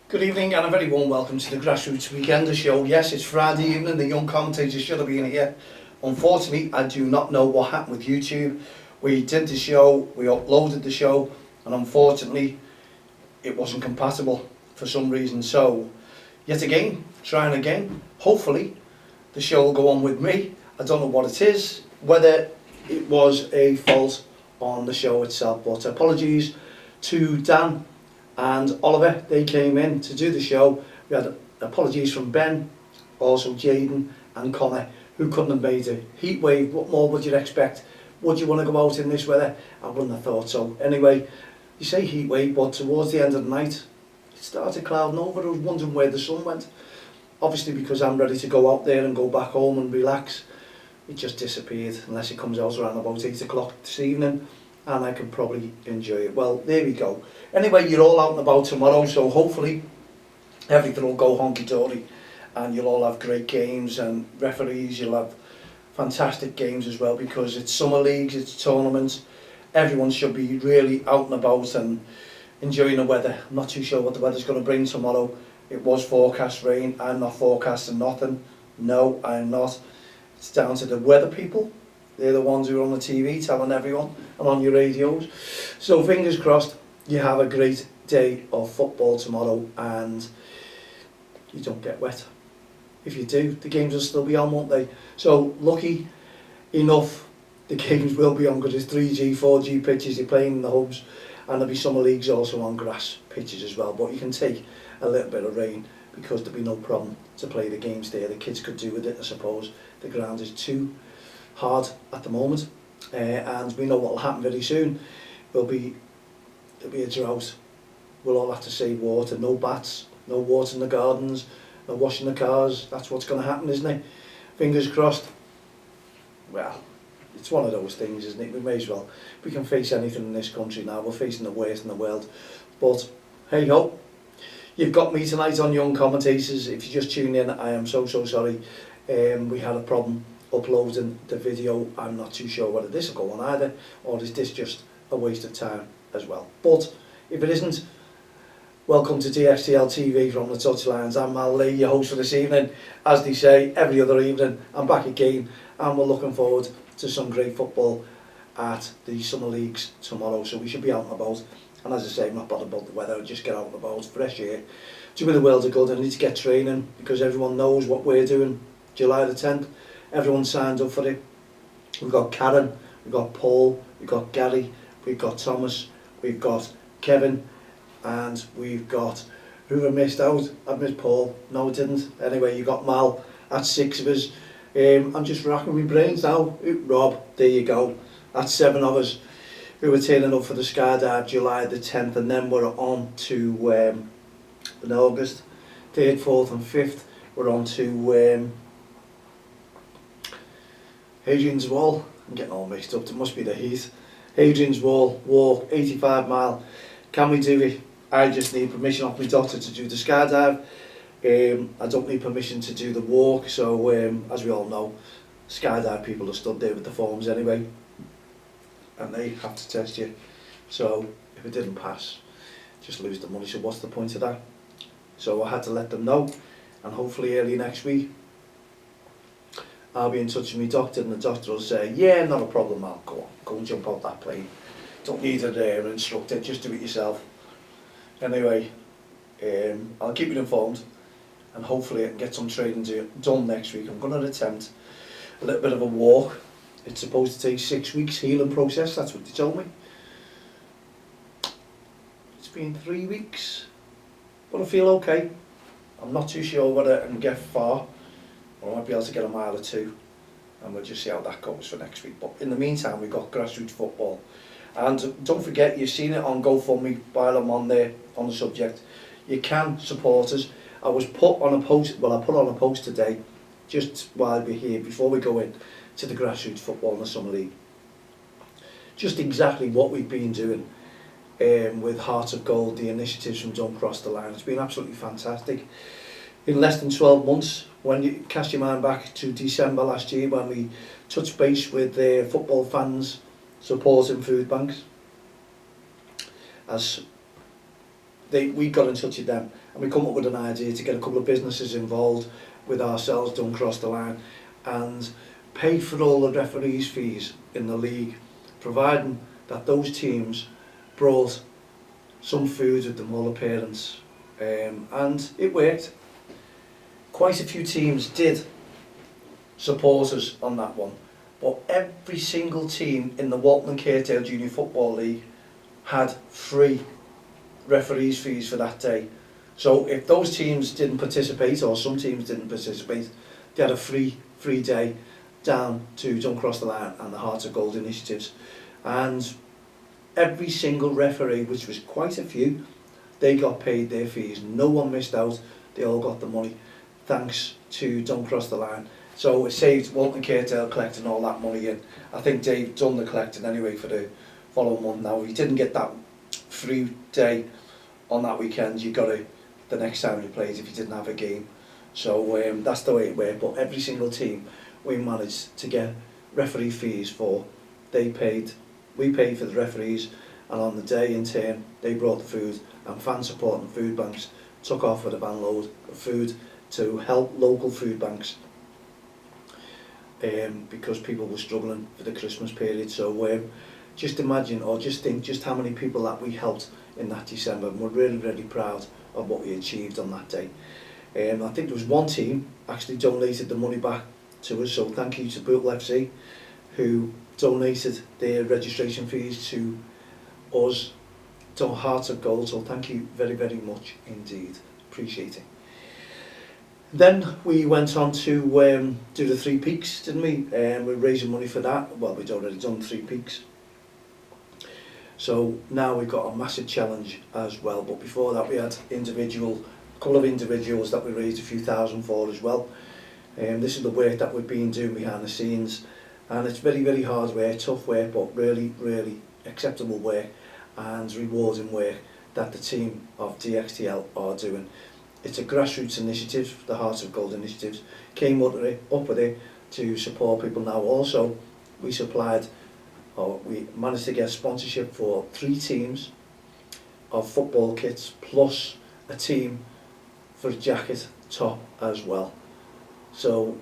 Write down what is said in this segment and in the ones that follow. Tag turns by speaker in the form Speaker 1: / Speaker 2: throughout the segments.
Speaker 1: Good evening and a very warm welcome to the Grassroots Weekender show. Yes, it's Friday evening, the young commentators should have been here. Unfortunately, I do not know what happened with YouTube. We did the show, we uploaded the show, and unfortunately, it wasn't compatible for some reason. So, yet again, trying again. Hopefully, the show will go on with me. I don't know what it is, whether it was a fault on the show itself, but apologies to Dan and Oliver. They came in to do the show. We had apologies from Ben, also Jaden and Connor, who couldn't have made a heat wave. What more would you expect? Would you want to go out in this weather? I wouldn't have thought so. Anyway, you say heat wave, but towards the end of the night, it started clouding over. I was wondering where the sun went. Obviously, because I'm ready to go out there and go back home and relax, it just disappeared, unless it comes out around about 8 o'clock this evening, and I can probably enjoy it. Well, there we go. Anyway, you're all out and about tomorrow, so hopefully everything will go honky-dory and you'll all have great games and referees. You'll have fantastic games as well, because it's summer leagues, it's tournaments. Everyone should be really out and about and enjoying the weather. I'm not too sure what the weather's going to bring tomorrow. It was forecast rain. I'm not forecasting nothing. No, I'm not. It's down to the weather people. They're the ones who are on the TV telling everyone and on your radios. So fingers crossed you have a great day of football tomorrow and you don't get wet. If you do, the games will still be on, won't they? So lucky enough, the games will be on, because it's 3G, 4G pitches. You're playing in the hubs, and there'll be summer leagues also on grass pitches as well. But you can take a little bit of rain, because there'll be no problem to play the games there. The kids could do with it, I suppose. The ground is too hard at the moment, and we know what will happen very soon. There'll be a drought. We'll all have to save water. No bats, no water in the gardens, no washing the cars. That's what's going to happen, isn't it? Fingers crossed. Well, it's one of those things, isn't it? We may as well. We can face anything in this country now. We're facing the worst in the world. But hey ho, you've got me tonight on Young Commentators. If you just tune in, I am so sorry. We had a problem uploading the video. I'm not too sure whether this will go on either, or is this just a waste of time as well. But if it isn't, welcome to DXTL TV from the touchlines. I'm Mal Lee, your host for this evening. As they say, every other evening, I'm back again, and we're looking forward to some great football at the summer leagues tomorrow. So we should be out and about. And as I say, I'm not bothered about the weather. Just get out and about, fresh air. Do me the world of good. I need to get training, because everyone knows what we're doing. July the 10th, everyone signed up for it. We've got Karen, we've got Paul, we've got Gary, we've got Thomas, we've got Kevin, and we've got, who have I missed out? I've missed Paul. No, I didn't. Anyway, you got Mal. That's 6 of us. I'm just racking my brains now. Rob, there you go. That's 7 of us who are turning up for the skydive July the 10th, and then we're on to in August 3rd, 4th and 5th. We're on to Hadrian's Wall. I'm getting all mixed up. It must be the heat. Hadrian's Wall walk, 85 mile. Can we do it? I just need permission off my doctor to do the skydive. I don't need permission to do the walk. So as we all know, skydive people are stood there with the forms anyway, and they have to test you. So if it didn't pass, just lose the money. So what's the point of that? So I had to let them know, and hopefully early next week I'll be in touch with my doctor, and the doctor will say, yeah, not a problem, Mal, go and jump out that plane. Don't need an instructor, just do it yourself. Anyway, I'll keep you informed, and hopefully I can get some training done next week. I'm going to attempt a little bit of a walk. It's supposed to take 6 weeks healing process, that's what they told me. It's been 3 weeks, but I feel okay. I'm not too sure whether I can get far, or I might be able to get a mile or two, and we'll just see how that goes for next week. But in the meantime, we've got grassroots football. And don't forget, you've seen it on GoFundMe, while I'm on there on the subject. You can support us. I put on a post today, just while we're here, before we go in to the grassroots football in the Summer League. Just exactly what we've been doing with Hearts of Gold, the initiatives from Don't Cross the Line. It's been absolutely fantastic. In less than 12 months, when you cast your mind back to December last year, when we touched base with football fans supporting food banks, as we got in touch with them and we come up with an idea to get a couple of businesses involved with ourselves, Don't Cross the Line, and pay for all the referees' fees in the league, providing that those teams brought some food with them, all the parents, and it worked. Quite a few teams did support us on that one, but every single team in the Walton and Caretail Junior Football League had free referees' fees for that day. So if those teams didn't participate, or some teams didn't participate, they had a free day down to Don't Cross the Line and the Hearts of Gold initiatives. And every single referee, which was quite a few, they got paid their fees. No one missed out. They all got the money, thanks to Don't Cross the Line. So it saved Walton and Caretail collecting all that money in. I think Dave done the collecting anyway for the following month. Now, if you didn't get that free day on that weekend, you got it the next time you played if you didn't have a game. So that's the way it worked. But every single team we managed to get referee fees for. We paid for the referees, and on the day in turn they brought the food, and fan support and food banks took off with a van load of food to help local food banks, because people were struggling for the Christmas period. So just imagine, or just think, just how many people that we helped in that December, and we're really, really proud of what we achieved on that day. I think there was one team actually donated the money back to us, so thank you to Bootle FC, who donated their registration fees to us, to Hearts of Gold. So thank you very, very much indeed. Appreciate it. Then we went on to do the 3 Peaks, didn't we? We're raising money for that. Well, we'd already done 3 Peaks. So now we've got a massive challenge as well. But before that, we had a couple of individuals that we raised a few thousand for as well. This is the work that we've been doing behind the scenes, and it's very, very hard work, tough work, but really, really acceptable work and rewarding work that the team of DXTL are doing. It's a grassroots initiative. The Hearts of Gold initiatives came up with it to support people. Now also we managed to get sponsorship for 3 teams of football kits, plus a team for a jacket top as well. So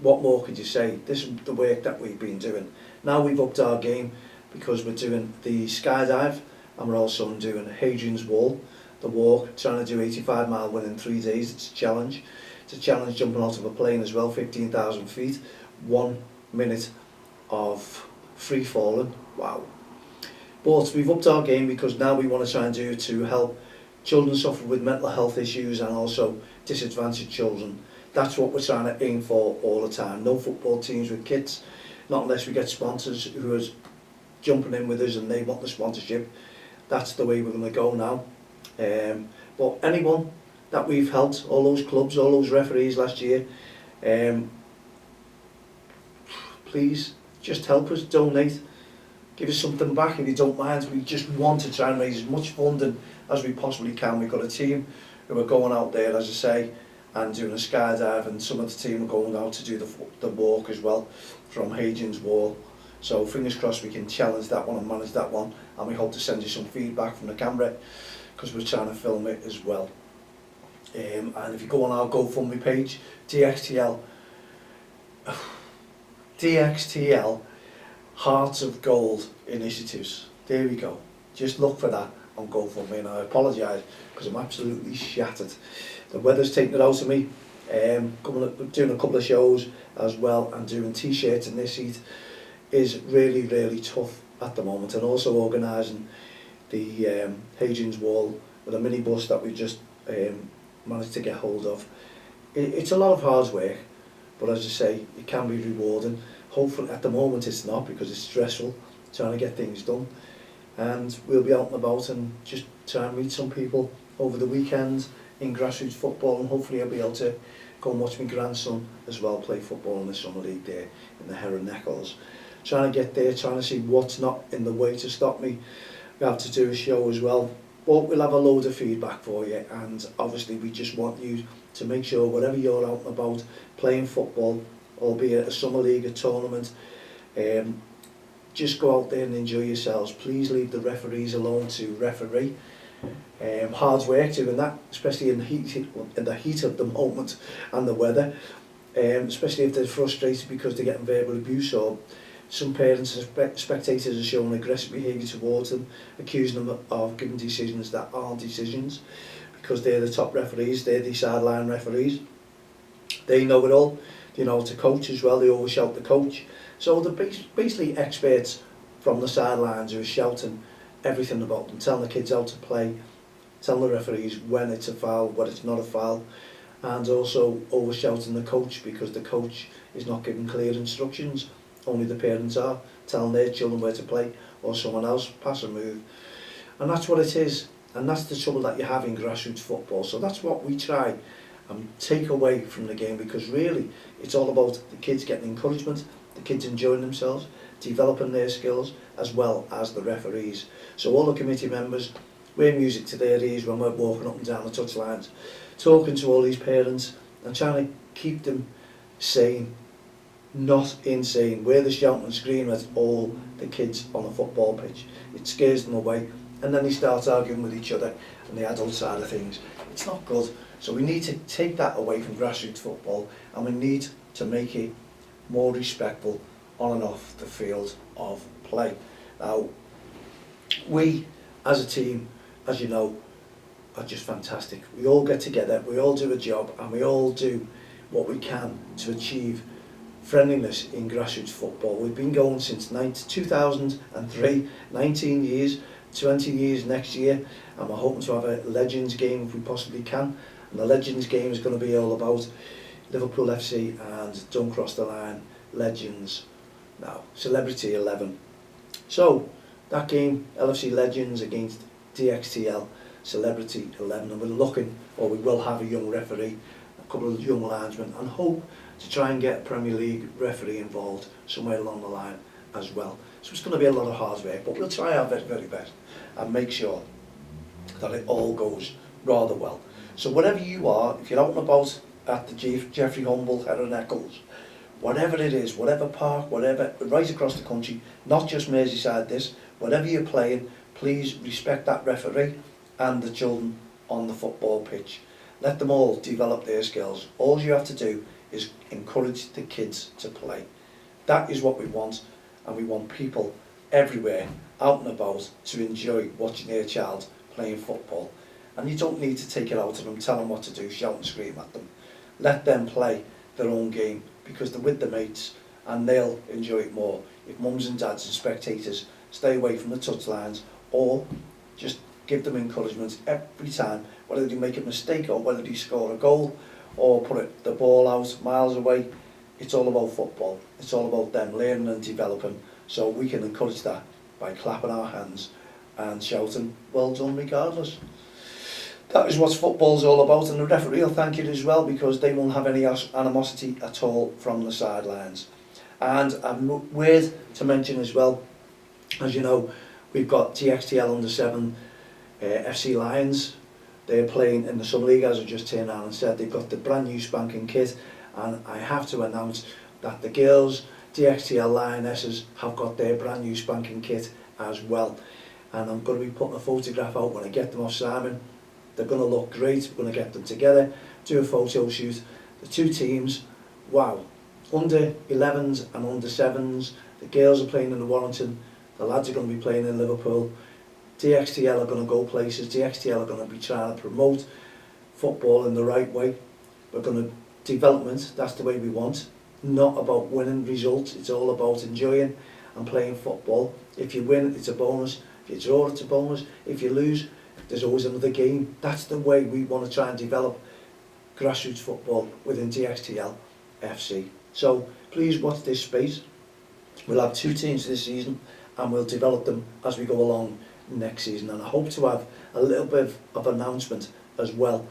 Speaker 1: what more could you say? This is the work that we've been doing. Now we've upped our game, because we're doing the skydive, and we're also doing Hadrian's Wall, the walk, trying to do 85 mile within 3 days. It's a challenge. It's a challenge jumping out of a plane as well, 15,000 feet, 1 minute of free falling. Wow. But we've upped our game, because now we want to try and do it to help children suffer with mental health issues, and also disadvantaged children. That's what we're trying to aim for all the time. No football teams with kits, not unless we get sponsors who are jumping in with us and they want the sponsorship. That's the way we're going to go now. But anyone that we've helped, all those clubs, all those referees last year, please just help us, donate, give us something back if you don't mind. We just want to try and raise as much funding as we possibly can. We've got a team who are going out there, as I say, and doing a skydive, and some of the team are going out to do the walk as well from Hadrian's Wall. So fingers crossed we can challenge that one and manage that one, and we hope to send you some feedback from the camera, because we're trying to film it as well. And if you go on our GoFundMe page, DXTL Hearts of Gold initiatives, there we go. Just look for that on GoFundMe, and I apologise because I'm absolutely shattered. The weather's taken it out of me. Doing a couple of shows as well, and doing t-shirts in this heat is really, really tough at the moment, and also organising the Hadrian's Wall with a minibus that we just managed to get hold of. It's a lot of hard work, but as I say, it can be rewarding. Hopefully at the moment it's not, because it's stressful trying to get things done, and we'll be out and about and just try and meet some people over the weekend in grassroots football, and hopefully I'll be able to go and watch my grandson as well play football in the summer league there in the Heron Neckles. Trying to get there, trying to see what's not in the way to stop me. We have to do a show as well, but we'll have a load of feedback for you, and obviously we just want you to make sure whatever you're out and about playing football, albeit a summer league, a tournament, just go out there and enjoy yourselves. Please leave the referees alone to referee. hard work doing that, especially in the heat of the moment and the weather, especially if they're frustrated because they're getting verbal abuse, or some parents and spectators are showing aggressive behaviour towards them, accusing them of giving decisions that aren't decisions, because they're the top referees, they're the sideline referees. They know it all. They know how to coach as well, they overshout the coach. So they're basically experts from the sidelines who are shouting everything about them, telling the kids how to play, telling the referees when it's a foul, when it's not a foul, and also overshouting the coach because the coach is not giving clear instructions. Only the parents are telling their children where to play, or someone else pass a move. And that's what it is, and that's the trouble that you have in grassroots football. So that's what we try and take away from the game, because really it's all about the kids getting encouragement, the kids enjoying themselves, developing their skills, as well as the referees. So all the committee members, we're music to their ears when we're walking up and down the touchlines, talking to all these parents and trying to keep them sane, not insane. We're the shouting and screaming at all the kids on the football pitch. It scares them away, and then they start arguing with each other and the adult side of things. It's not good. So we need to take that away from grassroots football, and we need to make it more respectful on and off the field of play. Now, we as a team, as you know, are just fantastic. We all get together, we all do a job, and we all do what we can to achieve friendliness in grassroots football. We've been going since 2003, 19 years, 20 years next year, and we're hoping to have a Legends game if we possibly can. And the Legends game is going to be all about Liverpool FC and Don't Cross the Line Legends. Now, Celebrity 11. So, that game, LFC Legends against DXTL Celebrity 11, and we're looking, or we will have a young referee, a couple of young linesmen, and hope to try and get a Premier League referee involved somewhere along the line as well. So it's going to be a lot of hard work, but we'll try our very, very best and make sure that it all goes rather well. So wherever you are, if you're out and about at the Jeffrey Humble, Heron Eccles, whatever it is, whatever park, whatever, right across the country, not just Merseyside this, whatever you're playing, please respect that referee and the children on the football pitch. Let them all develop their skills. All you have to do is encourage the kids to play. That is what we want, and we want people everywhere out and about to enjoy watching their child playing football. And you don't need to take it out of them, tell them what to do, shout and scream at them. Let them play their own game, because they're with the mates and they'll enjoy it more if mums and dads and spectators stay away from the touchlines, or just give them encouragement every time, whether they make a mistake or whether they score a goal or put the ball out miles away. It's all about football. It's all about them learning and developing, so we can encourage that by clapping our hands and shouting, well done regardless. That is what football's all about, and the referee will thank you as well, because they won't have any animosity at all from the sidelines. And I'm worth to mention as well, as you know, we've got TXTL under 7 FC Lions. They're playing in the Summer League, as I just turned around and said. They've got the brand new spanking kit, and I have to announce that the girls, DXTL Lionesses, have got their brand new spanking kit as well. And I'm going to be putting a photograph out when I get them off Simon. They're going to look great. We're going to get them together, do a photo shoot. The two teams, wow, under 11s and under 7s. The girls are playing in the Warrington, the lads are going to be playing in Liverpool. DXTL are going to go places. DXTL are going to be trying to promote football in the right way. We're going to development, that's the way we want. Not about winning results, it's all about enjoying and playing football. If you win, it's a bonus. If you draw, it's a bonus. If you lose, there's always another game. That's the way we want to try and develop grassroots football within DXTL FC. So please watch this space. We'll have 2 teams this season, and we'll develop them as we go along next season. And I hope to have a little bit of announcement as well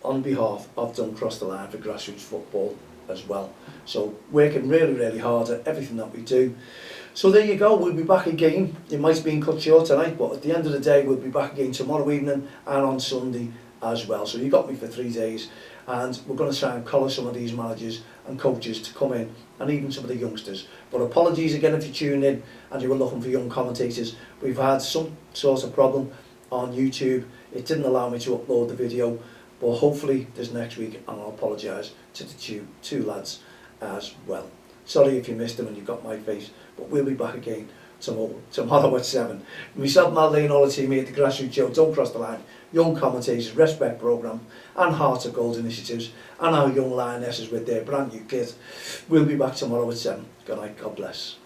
Speaker 1: on behalf of Don't Cross the Line for grassroots football as well. So working really, really hard at everything that we do. So there you go, we'll be back again. It might be cut short tonight, but at the end of the day we'll be back again tomorrow evening and on Sunday as well. So you got me for 3 days, and we're going to try and collar some of these managers and coaches to come in, and even some of the youngsters. But apologies again if you tuned in and you were looking for young commentators. We've had some sort of problem on YouTube. It didn't allow me to upload the video, but hopefully there's next week, and I'll apologise to the two lads as well. Sorry if you missed them and you got my face, but we'll be back again tomorrow at 7. Myself, Madeline, all the team here at the Grassroots Show, Don't Cross the Line, Young Commentators, Respect Programme and Heart of Gold initiatives, and our young lionesses with their brand new kit. We'll be back tomorrow at 7. Good night, God bless.